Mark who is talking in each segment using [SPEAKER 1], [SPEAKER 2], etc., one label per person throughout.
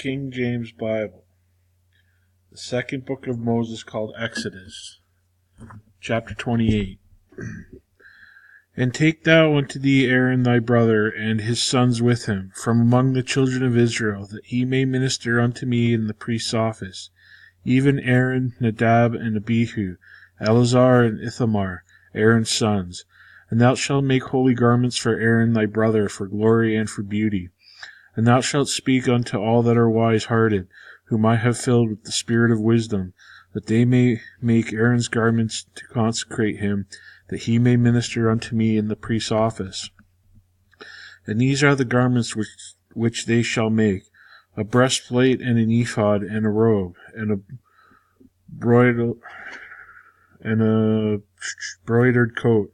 [SPEAKER 1] King James Bible, the second book of Moses called Exodus, chapter 28. And take thou unto thee Aaron thy brother, and his sons with him, from among the children of Israel, that he may minister unto me in the priest's office, even Aaron, Nadab, and Abihu, Eleazar, and Ithamar, Aaron's sons. And thou shalt make holy garments for Aaron thy brother, for glory and for beauty. And thou shalt speak unto all that are wise-hearted, whom I have filled with the spirit of wisdom, that they may make Aaron's garments to consecrate him, that he may minister unto me in the priest's office. And these are the garments which they shall make: a breastplate, and an ephod, and a robe, and a broidered coat,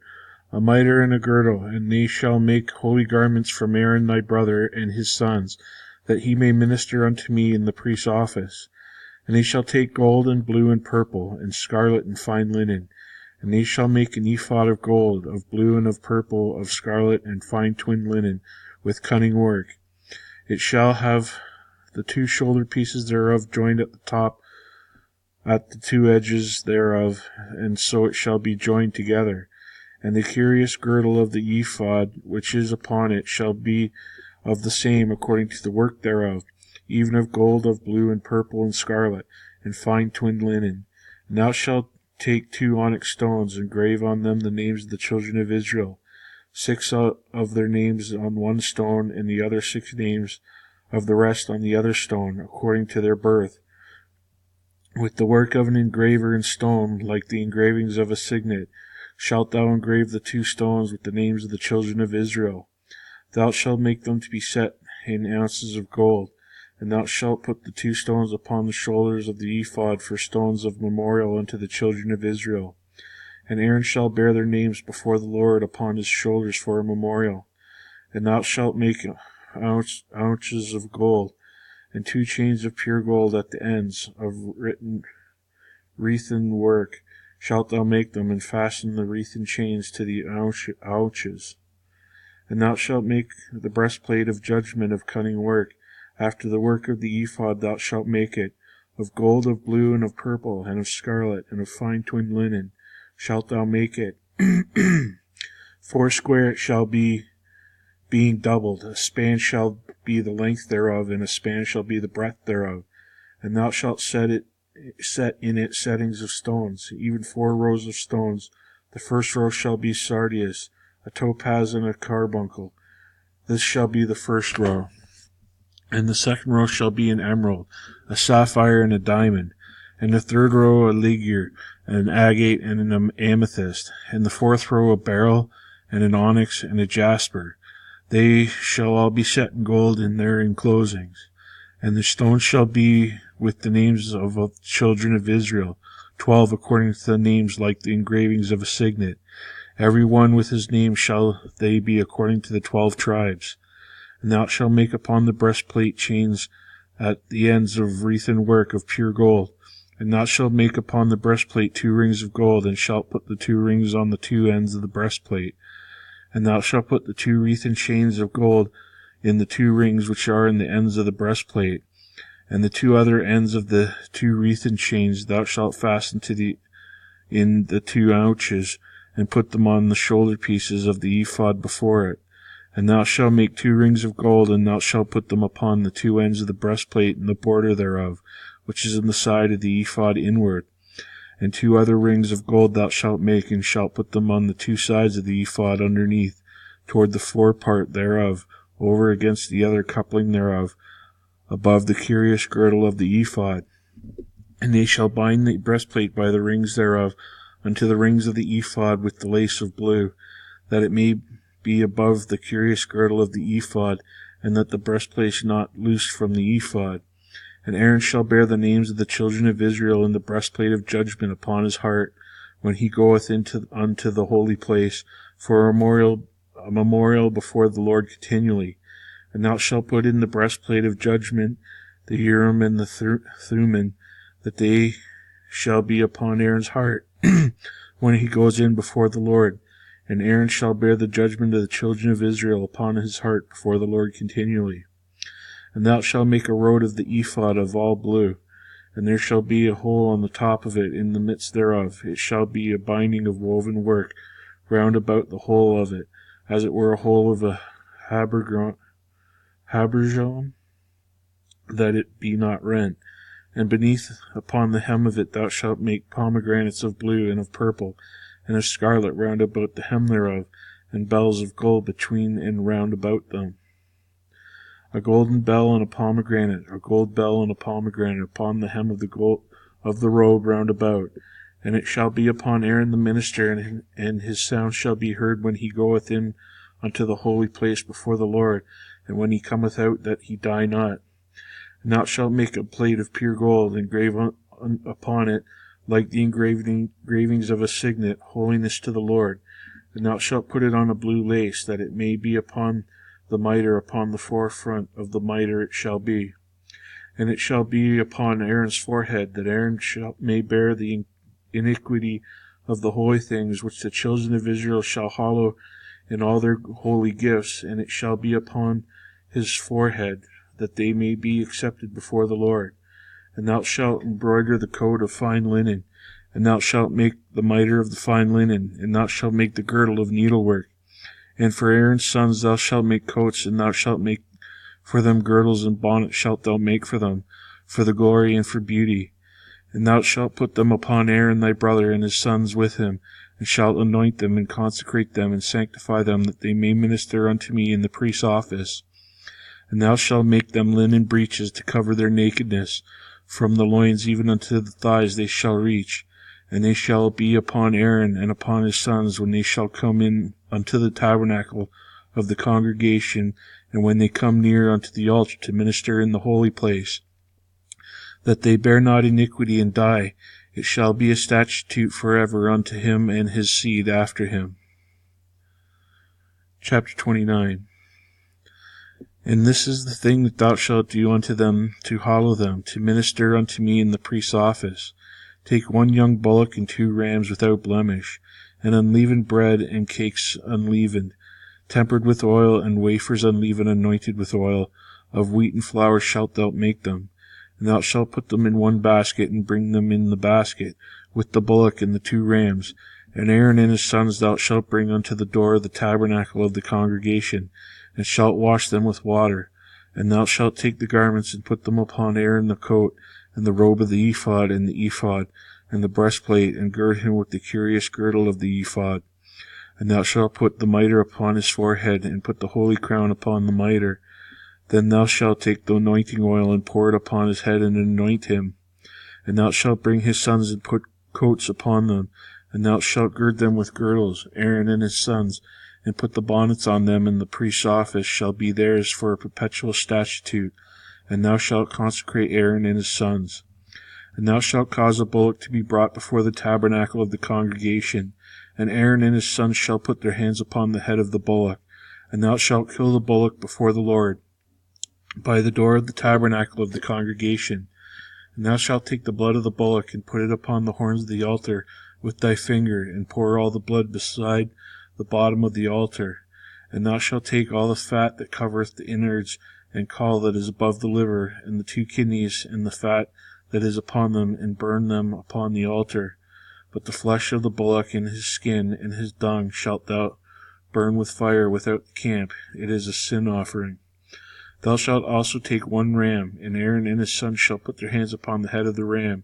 [SPEAKER 1] a mitre, and a girdle. And they shall make holy garments from Aaron thy brother and his sons, that he may minister unto me in the priest's office. And they shall take gold, and blue, and purple, and scarlet, and fine linen. And they shall make an ephod of gold, of blue, and of purple, of scarlet, and fine twined linen, with cunning work. It shall have the two shoulder pieces thereof joined at the top, at the two edges thereof, and so it shall be joined together. And the curious girdle of the ephod, which is upon it, shall be of the same according to the work thereof, even of gold, of blue, and purple, and scarlet, and fine twined linen. And thou shalt take 2 onyx stones, and grave on them the names of the children of Israel, 6 of their names on one stone, and the other 6 names of the rest on the other stone, according to their birth. With the work of an engraver in stone, like the engravings of a signet, shalt thou engrave the 2 stones with the names of the children of Israel. Thou shalt make them to be set in ounces of gold. And thou shalt put the 2 stones upon the shoulders of the ephod for stones of memorial unto the children of Israel. And Aaron shall bear their names before the Lord upon his shoulders for a memorial. And thou shalt make ounces of gold, and 2 chains of pure gold at the ends of wreathen work shalt thou make them, and fasten the wreathen chains to the ouches. And thou shalt make the breastplate of judgment of cunning work. After the work of the ephod thou shalt make it, of gold, of blue, and of purple, and of scarlet, and of fine twined linen shalt thou make it. 4 it shall be, being doubled. A span shall be the length thereof, and a span shall be the breadth thereof. And thou shalt set in it settings of stones, even 4 rows of stones. The first row shall be sardius, a topaz, and a carbuncle. This shall be the first row. And the second row shall be an emerald, a sapphire, and a diamond. And the third row a ligure, an agate, and an amethyst. And the fourth row a beryl, and an onyx, and a jasper. They shall all be set in gold in their enclosings. And the stones shall be with the names of the children of Israel, 12 according to the names like the engravings of a signet. Every one with his name shall they be according to the 12 tribes. And thou shalt make upon the breastplate chains at the ends of wreathen work of pure gold. And thou shalt make upon the breastplate 2 rings of gold, and shalt put the 2 rings on the 2 ends of the breastplate. And thou shalt put the 2 wreathen chains of gold in the 2 rings which are in the ends of the breastplate. And the 2 other ends of the 2 wreathen chains thou shalt fasten in the 2 ouches, and put them on the shoulder pieces of the ephod before it. And thou shalt make 2 rings of gold, and thou shalt put them upon the 2 ends of the breastplate and the border thereof, which is in the side of the ephod inward. And 2 other rings of gold thou shalt make, and shalt put them on the 2 sides of the ephod underneath, toward the forepart thereof, over against the other coupling thereof, above the curious girdle of the ephod. And they shall bind the breastplate by the rings thereof unto the rings of the ephod with the lace of blue, that it may be above the curious girdle of the ephod, and that the breastplate is not loosed from the ephod. And Aaron shall bear the names of the children of Israel in the breastplate of judgment upon his heart, when he goeth unto the holy place, for a memorial before the Lord continually. And thou shalt put in the breastplate of judgment the Urim and the Thummim, that they shall be upon Aaron's heart when he goes in before the Lord. And Aaron shall bear the judgment of the children of Israel upon his heart before the Lord continually. And thou shalt make a robe of the ephod of all blue, and there shall be a hole on the top of it in the midst thereof. It shall be a binding of woven work round about the whole of it, as it were a hole of a habergeon, that it be not rent. And beneath upon the hem of it thou shalt make pomegranates of blue and of purple, and of scarlet round about the hem thereof, and bells of gold between and round about them. A golden bell and a pomegranate, a gold bell and a pomegranate upon the hem of the robe round about. And it shall be upon Aaron the minister, and his sound shall be heard when he goeth in unto the holy place before the Lord, and when he cometh out, that he die not. And thou shalt make a plate of pure gold, and engrave upon it, like the engravings of a signet, holiness to the Lord. And thou shalt put it on a blue lace, that it may be upon the mitre, upon the forefront of the mitre it shall be. And it shall be upon Aaron's forehead, that Aaron may bear the iniquity of the holy things, which the children of Israel shall hallow in all their holy gifts. And it shall be upon his forehead, that they may be accepted before the Lord. And thou shalt embroider the coat of fine linen, and thou shalt make the mitre of the fine linen, and thou shalt make the girdle of needlework. And for Aaron's sons thou shalt make coats, and thou shalt make for them girdles, and bonnets shalt thou make for them, for the glory and for beauty. And thou shalt put them upon Aaron thy brother and his sons with him, and shalt anoint them, and consecrate them, and sanctify them, that they may minister unto me in the priest's office. And thou shalt make them linen breeches to cover their nakedness, from the loins even unto the thighs they shall reach. And they shall be upon Aaron and upon his sons when they shall come in unto the tabernacle of the congregation, and when they come near unto the altar to minister in the holy place, that they bear not iniquity and die. It shall be a statute forever unto him and his seed after him. Chapter 29. And this is the thing that thou shalt do unto them, to hallow them, to minister unto me in the priest's office. Take 1 young bullock and 2 rams without blemish, and unleavened bread and cakes unleavened, tempered with oil, and wafers unleavened, anointed with oil. Of wheat and flour shalt thou make them. And thou shalt put them in 1 basket, and bring them in the basket, with the bullock and the 2 rams. And Aaron and his sons thou shalt bring unto the door of the tabernacle of the congregation, and shalt wash them with water. And thou shalt take the garments, and put them upon Aaron the coat, and the robe of the ephod, and the ephod, and the breastplate, and gird him with the curious girdle of the ephod. And thou shalt put the mitre upon his forehead, and put the holy crown upon the mitre. Then thou shalt take the anointing oil, and pour it upon his head, and anoint him. And thou shalt bring his sons, and put coats upon them, and thou shalt gird them with girdles, Aaron and his sons, and put the bonnets on them, and the priest's office shall be theirs for a perpetual statute. And thou shalt consecrate Aaron and his sons. And thou shalt cause a bullock to be brought before the tabernacle of the congregation, and Aaron and his sons shall put their hands upon the head of the bullock. And thou shalt kill the bullock before the Lord, by the door of the tabernacle of the congregation. And thou shalt take the blood of the bullock, and put it upon the horns of the altar with thy finger, and pour all the blood beside the bottom of the altar. And thou shalt take all the fat that covereth the innards, and caul that is above the liver, and the 2 kidneys, and the fat that is upon them, and burn them upon the altar. But the flesh of the bullock, and his skin, and his dung shalt thou burn with fire without the camp. It is a sin offering. Thou shalt also take 1 ram, and Aaron and his sons shall put their hands upon the head of the ram,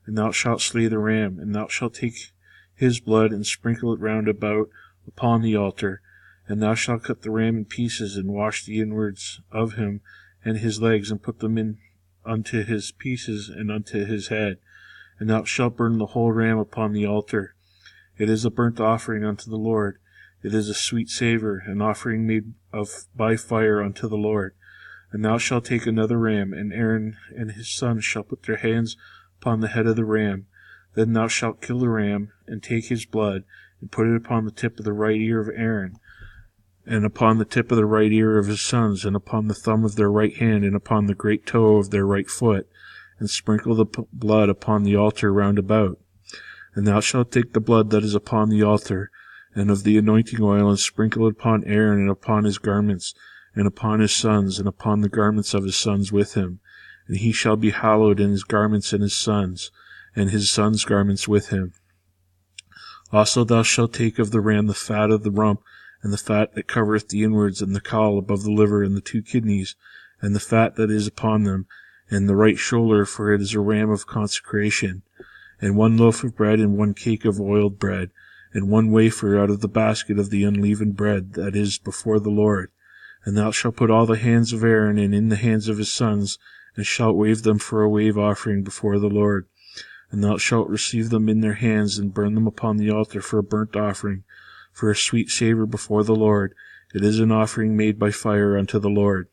[SPEAKER 1] and thou shalt slay the ram, and thou shalt take his blood, and sprinkle it round about upon the altar. And thou shalt cut the ram in pieces, and wash the inwards of him and his legs, and put them in unto his pieces and unto his head. And thou shalt burn the whole ram upon the altar. It is a burnt offering unto the Lord. It is a sweet savour, an offering made by fire unto the Lord. And thou shalt take another ram, and Aaron and his sons shall put their hands upon the head of the ram. Then thou shalt kill the ram, and take his blood, and put it upon the tip of the right ear of Aaron, and upon the tip of the right ear of his sons, and upon the thumb of their right hand, and upon the great toe of their right foot, and sprinkle the blood upon the altar round about. And thou shalt take the blood that is upon the altar, and of the anointing oil, and sprinkle it upon Aaron and upon his garments, and upon his sons, and upon the garments of his sons with him. And he shall be hallowed in his garments and his sons' garments with him. Also thou shalt take of the ram the fat of the rump, and the fat that covereth the inwards, and the caul above the liver, and the 2 kidneys, and the fat that is upon them, and the right shoulder, for it is a ram of consecration. And 1 loaf of bread, and 1 cake of oiled bread, and 1 wafer out of the basket of the unleavened bread that is before the Lord. And thou shalt put all the hands of Aaron, and in the hands of his sons, and shalt wave them for a wave offering before the Lord. And thou shalt receive them in their hands, and burn them upon the altar for a burnt offering, for a sweet savour before the Lord. It is an offering made by fire unto the Lord.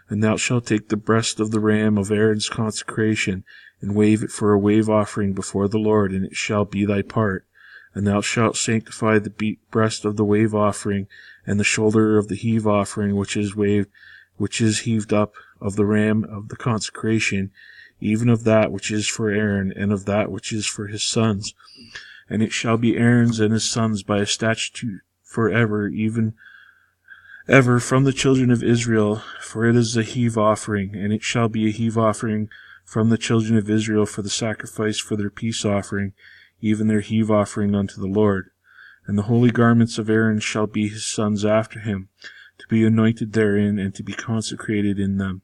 [SPEAKER 1] And thou shalt take the breast of the ram of Aaron's consecration, and wave it for a wave offering before the Lord, and it shall be thy part. And thou shalt sanctify the breast of the wave offering, and the shoulder of the heave offering which is heaved up of the ram of the consecration, even of that which is for Aaron, and of that which is for his sons. And it shall be Aaron's and his sons by a statute forever, even ever from the children of Israel, for it is a heave offering. And it shall be a heave offering from the children of Israel for the sacrifice for their peace offering, even their heave offering unto the Lord. And the holy garments of Aaron shall be his sons after him, to be anointed therein, and to be consecrated in them.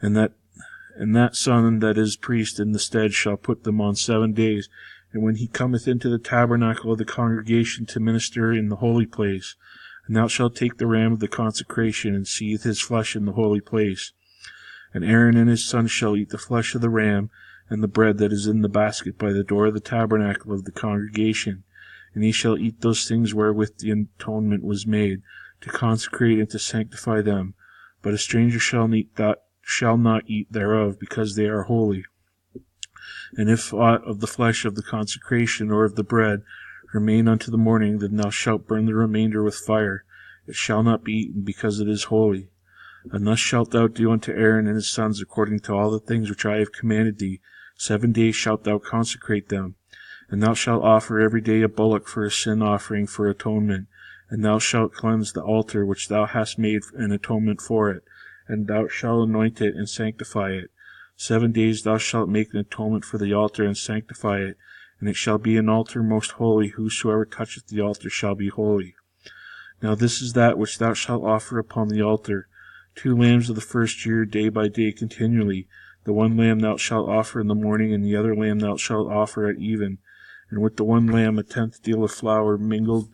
[SPEAKER 1] And that son that is priest in the stead shall put them on 7 days. And when he cometh into the tabernacle of the congregation to minister in the holy place, and thou shalt take the ram of the consecration, and seethe his flesh in the holy place. And Aaron and his sons shall eat the flesh of the ram, and the bread that is in the basket by the door of the tabernacle of the congregation. And he shall eat those things wherewith the atonement was made, to consecrate and to sanctify them. But a stranger shall not eat thereof, because they are holy. And if aught of the flesh of the consecration or of the bread remain unto the morning, then thou shalt burn the remainder with fire. It shall not be eaten, because it is holy. And thus shalt thou do unto Aaron and his sons according to all the things which I have commanded thee. 7 days shalt thou consecrate them. And thou shalt offer every day a bullock for a sin offering for atonement. And thou shalt cleanse the altar which thou hast made an atonement for it. And thou shalt anoint it and sanctify it. 7 days thou shalt make an atonement for the altar and sanctify it. And it shall be an altar most holy. Whosoever toucheth the altar shall be holy. Now this is that which thou shalt offer upon the altar: 2 lambs of the first year, day by day continually. The 1 lamb thou shalt offer in the morning, and the other lamb thou shalt offer at even. And with the 1 lamb 1/10 deal of flour mingled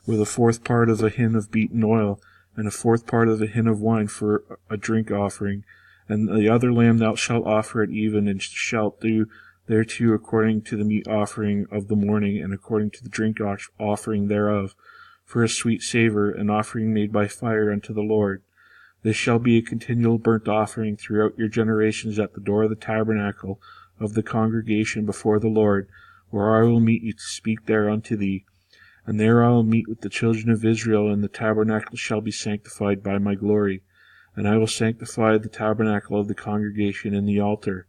[SPEAKER 1] with 1/4 part of a hin of beaten oil, and 1/4 part of a hin of wine for a drink offering. And the other lamb thou shalt offer at even, and shalt do thereto according to the meat offering of the morning, and according to the drink offering thereof, for a sweet savour, an offering made by fire unto the Lord. This shall be a continual burnt offering throughout your generations at the door of the tabernacle of the congregation before the Lord, where I will meet you to speak there unto thee. And there I will meet with the children of Israel, and the tabernacle shall be sanctified by my glory. And I will sanctify the tabernacle of the congregation and the altar.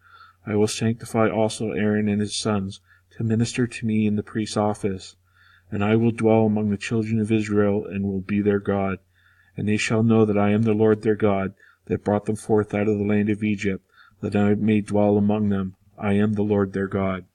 [SPEAKER 1] I will sanctify also Aaron and his sons, to minister to me in the priest's office. And I will dwell among the children of Israel, and will be their God. And they shall know that I am the Lord their God, that brought them forth out of the land of Egypt, that I may dwell among them. I am the Lord their God.